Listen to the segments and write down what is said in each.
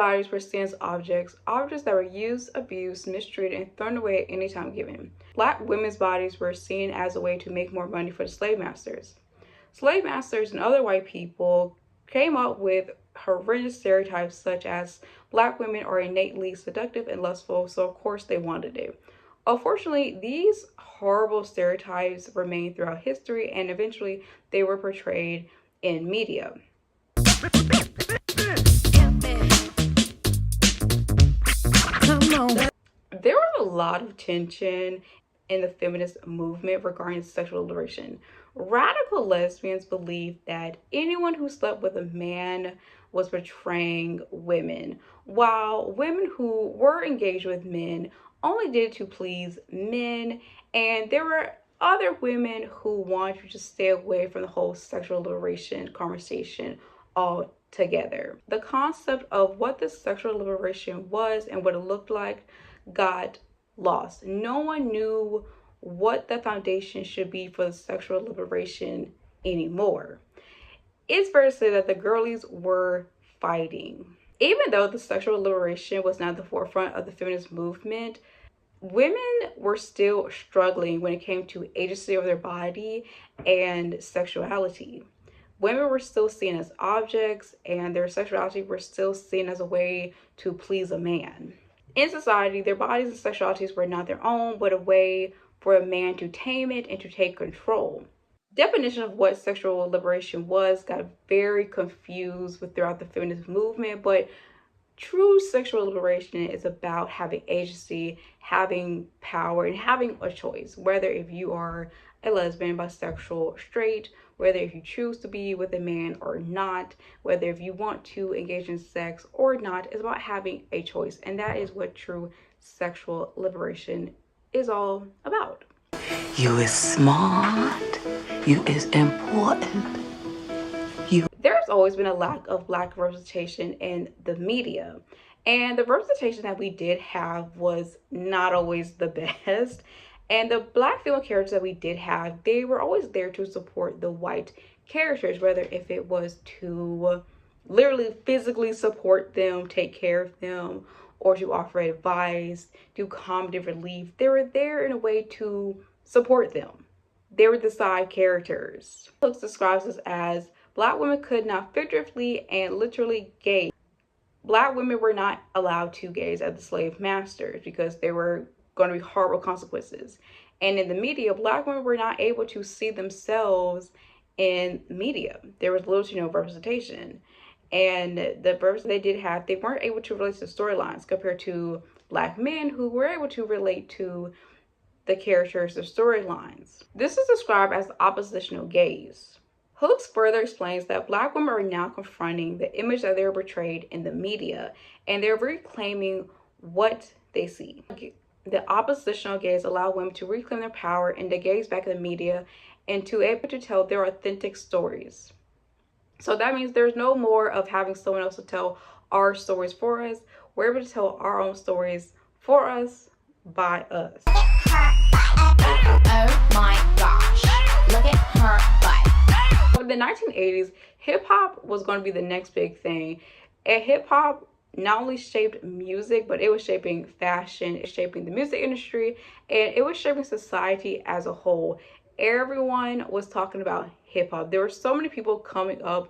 bodies were seen as objects that were used, abused, mistreated, and thrown away at any time given. Black women's bodies were seen as a way to make more money for the slave masters. Slave masters and other white people came up with horrendous stereotypes such as Black women are innately seductive and lustful, so of course they wanted it. Unfortunately, these horrible stereotypes remained throughout history, and eventually they were portrayed in media. There was a lot of tension in the feminist movement regarding sexual liberation. Radical lesbians believed that anyone who slept with a man was betraying women, while women who were engaged with men only did it to please men, and there were other women who wanted to just stay away from the whole sexual liberation conversation altogether. The concept of what the sexual liberation was and what it looked like got lost. No one knew what the foundation should be for the sexual liberation anymore. It's fair to say that the girlies were fighting. Even though the sexual liberation was not at the forefront of the feminist movement, women were still struggling when it came to agency of their body and sexuality. Women were still seen as objects, and their sexuality were still seen as a way to please a man. In society, their bodies and sexualities were not their own, but a way for a man to tame it and to take control. Definition of what sexual liberation was got very confused throughout the feminist movement, but true sexual liberation is about having agency, having power, and having a choice, whether if you are a lesbian, bisexual, straight, whether if you choose to be with a man or not, whether if you want to engage in sex or not. It's about having a choice, and that is what true sexual liberation is all about. You is smart, you is important. There's always been a lack of Black representation in the media, and the representation that we did have was not always the best. And the Black female characters that we did have, they were always there to support the white characters, whether if it was to literally physically support them, take care of them, or to offer advice, do comedy relief. They were there in a way to support them. They were the side characters. Books describes us as Black women could not figuratively and literally gaze. Black women were not allowed to gaze at the slave masters because there were going to be horrible consequences. And in the media, Black women were not able to see themselves in media. There was little to no representation. And the version they did have, they weren't able to relate to storylines compared to Black men who were able to relate to the characters' storylines. This is described as the oppositional gaze. Hooks further explains that Black women are now confronting the image that they were portrayed in the media, and they're reclaiming what they see. The oppositional gaze allows women to reclaim their power and to gaze back at the media and to be able to tell their authentic stories. So that means there's no more of having someone else to tell our stories for us. We're able to tell our own stories for us, by us. Oh my gosh, look at her butt. In the 1980s, hip-hop was going to be the next big thing. And hip-hop not only shaped music, but it was shaping fashion, it was shaping the music industry, and it was shaping society as a whole. Everyone was talking about hip-hop. There were so many people coming up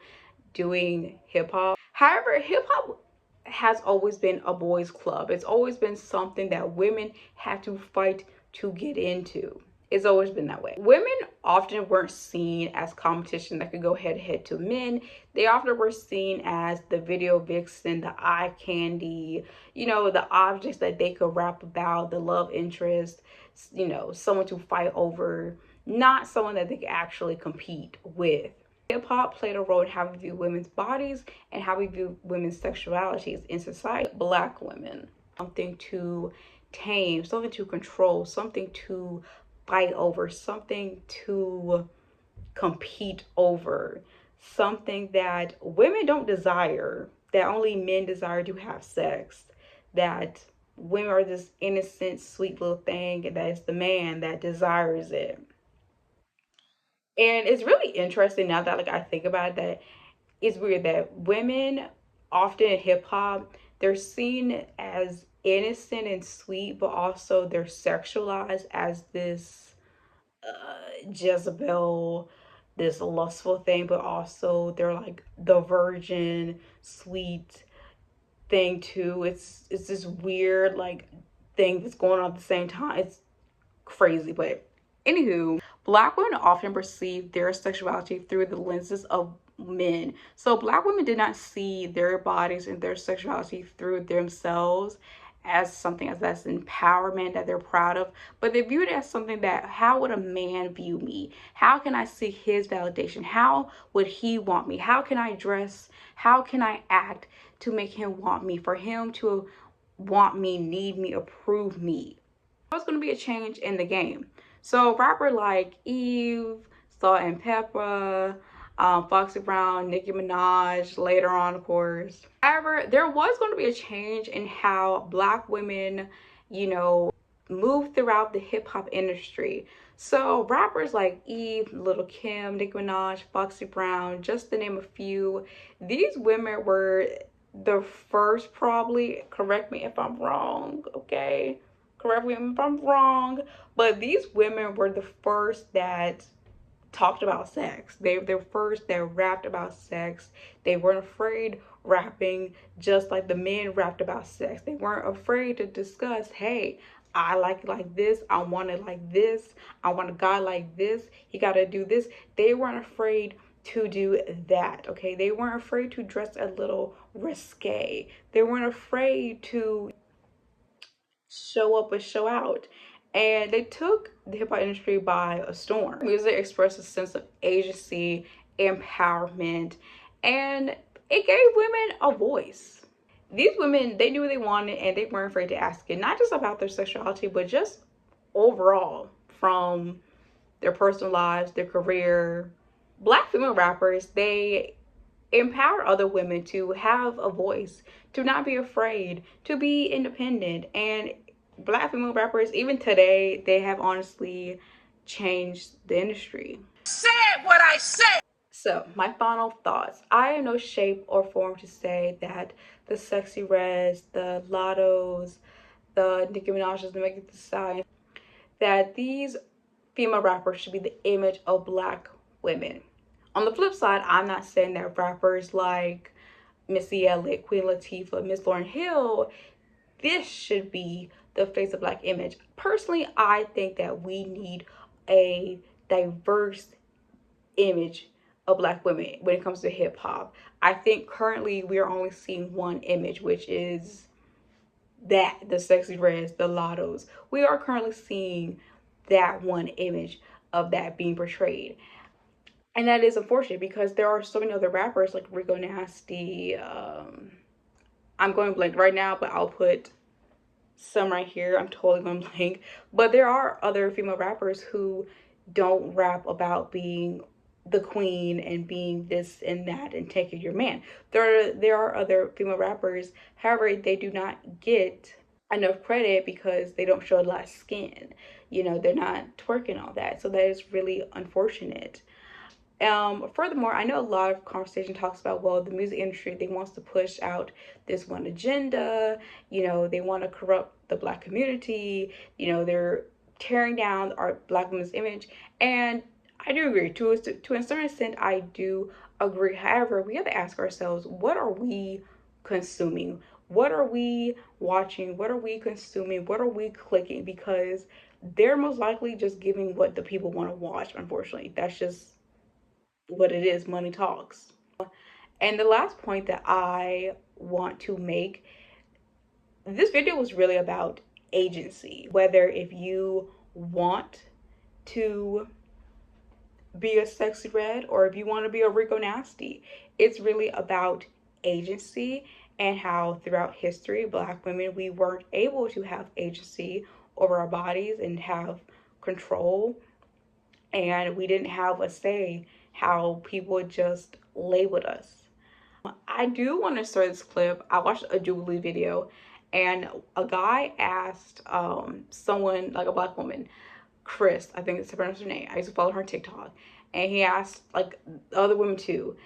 doing hip-hop. However, hip-hop has always been a boys' club. It's always been something that women had to fight to get into. It's always been that way. Women often weren't seen as competition that could go head to head to men. They often were seen as the video vixen, the eye candy, you know, the objects that they could rap about, the love interest, you know, someone to fight over, not someone that they could actually compete with. Hip-hop played a role in how we view women's bodies and how we view women's sexualities in society. Black women, something to tame, something to control, something to fight over, something to compete over, something that women don't desire, that only men desire to have sex, that women are this innocent, sweet little thing, and that it's the man that desires it. And it's really interesting now that I think about it, that it's weird that women often in hip hop, they're seen as innocent and sweet, but also they're sexualized as this Jezebel, this lustful thing, but also they're like the virgin, sweet thing too. It's this weird like thing that's going on at the same time. It's crazy, but anywho, black women often perceive their sexuality through the lenses of men. So black women did not see their bodies and their sexuality through themselves as something that's empowerment that they're proud of, but they viewed it as something that, how would a man view me? How can I seek his validation? How would he want me? How can I dress? How can I act to make him want me? For him to want me, need me, approve me. There's going to be a change in the game. So rapper like Eve, Salt and Pepper, Foxy Brown, Nicki Minaj, later on, of course. However, there was going to be a change in how black women, you know, move throughout the hip hop industry. So rappers like Eve, Little Kim, Nicki Minaj, Foxy Brown, just to name a few, these women were the first, probably, correct me if I'm wrong, okay? Correct me if I'm wrong, but these women were the first that talked about sex. They were the first that rapped about sex. They weren't afraid rapping just like the men rapped about sex. They weren't afraid to discuss, hey, I like it like this, I want it like this, I want a guy like this, he gotta do this. They weren't afraid to do that, okay? They weren't afraid to dress a little risque. They weren't afraid to show up and show out. And they took the hip hop industry by a storm. Music expressed a sense of agency, empowerment, and it gave women a voice. These women, they knew what they wanted and they weren't afraid to ask it, not just about their sexuality, but just overall, from their personal lives, their career. Black female rappers, they empower other women to have a voice, to not be afraid, to be independent. And black female rappers, even today, they have honestly changed the industry. Said what I said. So my final thoughts: I am no shape or form to say that the Sexy Reds, the Lottos, the Nicki Minaj's, the Megan Thee Stallion, that these female rappers should be the image of black women. On the flip side, I'm not saying that rappers like Missy Elliott, Queen Latifah, Miss Lauryn Hill, this should be the face of black image. Personally, I think that we need a diverse image of black women when it comes to hip hop. I think currently we are only seeing one image, which is that the Sexy Reds, the Lottos. We are currently seeing that one image of that being portrayed. And that is unfortunate because there are so many other rappers like Rico Nasty. I'm going blank right now, but I'll put some right here. I'm totally going blank. But there are other female rappers who don't rap about being the queen and being this and that and taking your man. There are other female rappers, however, they do not get enough credit because they don't show a lot of skin. You know, they're not twerking all that. So that is really unfortunate. Furthermore, I know a lot of conversation talks about, well, the music industry, they wants to push out this one agenda, you know, they want to corrupt the black community, you know, they're tearing down our black women's image. And I do agree, to a certain extent, I do agree. However, we have to ask ourselves, what are we consuming? What are we watching? What are we consuming? What are we clicking? Because they're most likely just giving what the people want to watch, unfortunately. That's just what it is. Money talks. And the last point that I want to make, this video was really about agency. Whether if you want to be a Sexy Red or if you want to be a Rico Nasty, it's really about agency and how throughout history, black women, we weren't able to have agency over our bodies and have control, and we didn't have a say how people just labeled us. I do want to start this clip. I watched a Jubilee video and a guy asked someone, like a black woman, Chris, I think it's her name. I used to follow her on TikTok. And he asked, like, other women too,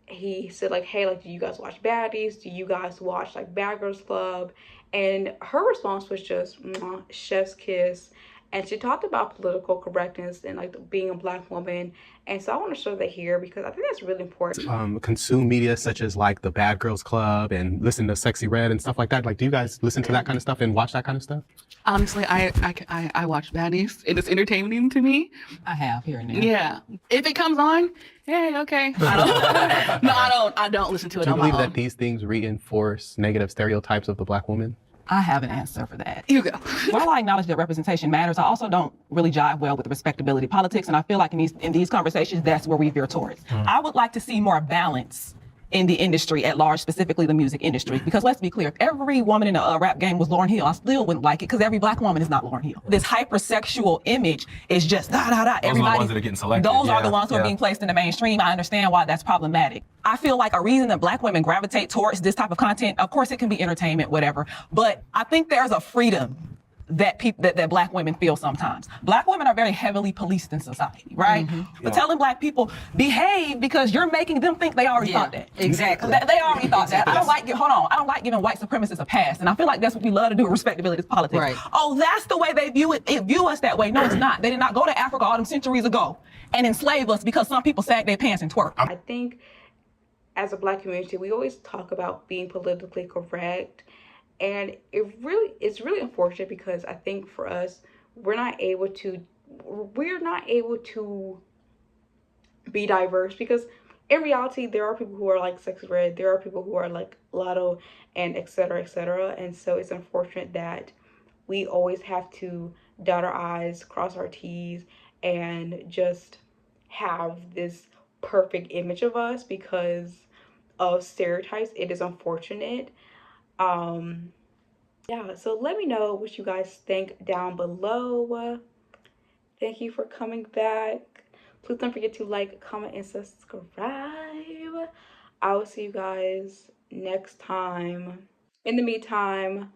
he said like, hey, like, do you guys watch baddies? Do you guys watch like Bad Girls Club? And her response was just mwah, chef's kiss. And she talked about political correctness and like being a Black woman. And so I want to show that here because I think that's really important. Consume media such as like the Bad Girls Club and listen to Sexy Red and stuff like that. Like, do you guys listen to that kind of stuff and watch that kind of stuff? Honestly, I watch baddies. It is entertaining to me. I have here and there. Yeah. If it comes on, hey, okay. I don't listen to it Do you on my believe own. that these things reinforce negative stereotypes of the Black woman? I have an answer for that. You go. While I acknowledge that representation matters, I also don't really jive well with respectability politics, and I feel like in these conversations, that's where we veer towards. I would like to see more balance in the industry at large, specifically the music industry, because let's be clear, if every woman in the rap game was Lauryn Hill, I still wouldn't like it, because every Black woman is not Lauryn Hill. This hypersexual image is just Those are the ones that are getting selected. Those are the ones who are being placed in the mainstream. I understand why that's problematic. I feel like a reason that Black women gravitate towards this type of content, of course it can be entertainment, whatever, but I think there's a freedom that Black women feel sometimes. Black women are very heavily policed in society, right? But telling Black people, behave, because you're making them think they already thought that. Exactly. They already thought that. I don't like giving white supremacists a pass. And I feel like that's what we love to do with respectability politics. Right. Oh, that's the way they view it. They view us that way. No, it's not. They did not go to Africa all them centuries ago and enslave us because some people sag their pants and twerk. I think as a Black community, we always talk about being politically correct. And it's really unfortunate because I think for us, we're not able to be diverse, because in reality, there are people who are like Sexy Red, there are people who are like Lotto, and et cetera, et cetera. And so it's unfortunate that we always have to dot our I's, cross our T's, and just have this perfect image of us because of stereotypes. It is unfortunate. Yeah, so let me know what you guys think down below. Thank you for coming back. Please don't forget to like, comment, and subscribe. I will see you guys next time. In the meantime,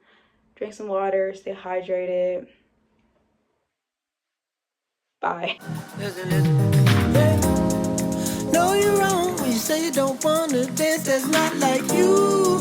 drink some water, stay hydrated. Bye. No, you're wrong when you say you don't wanna dance. That's not like you.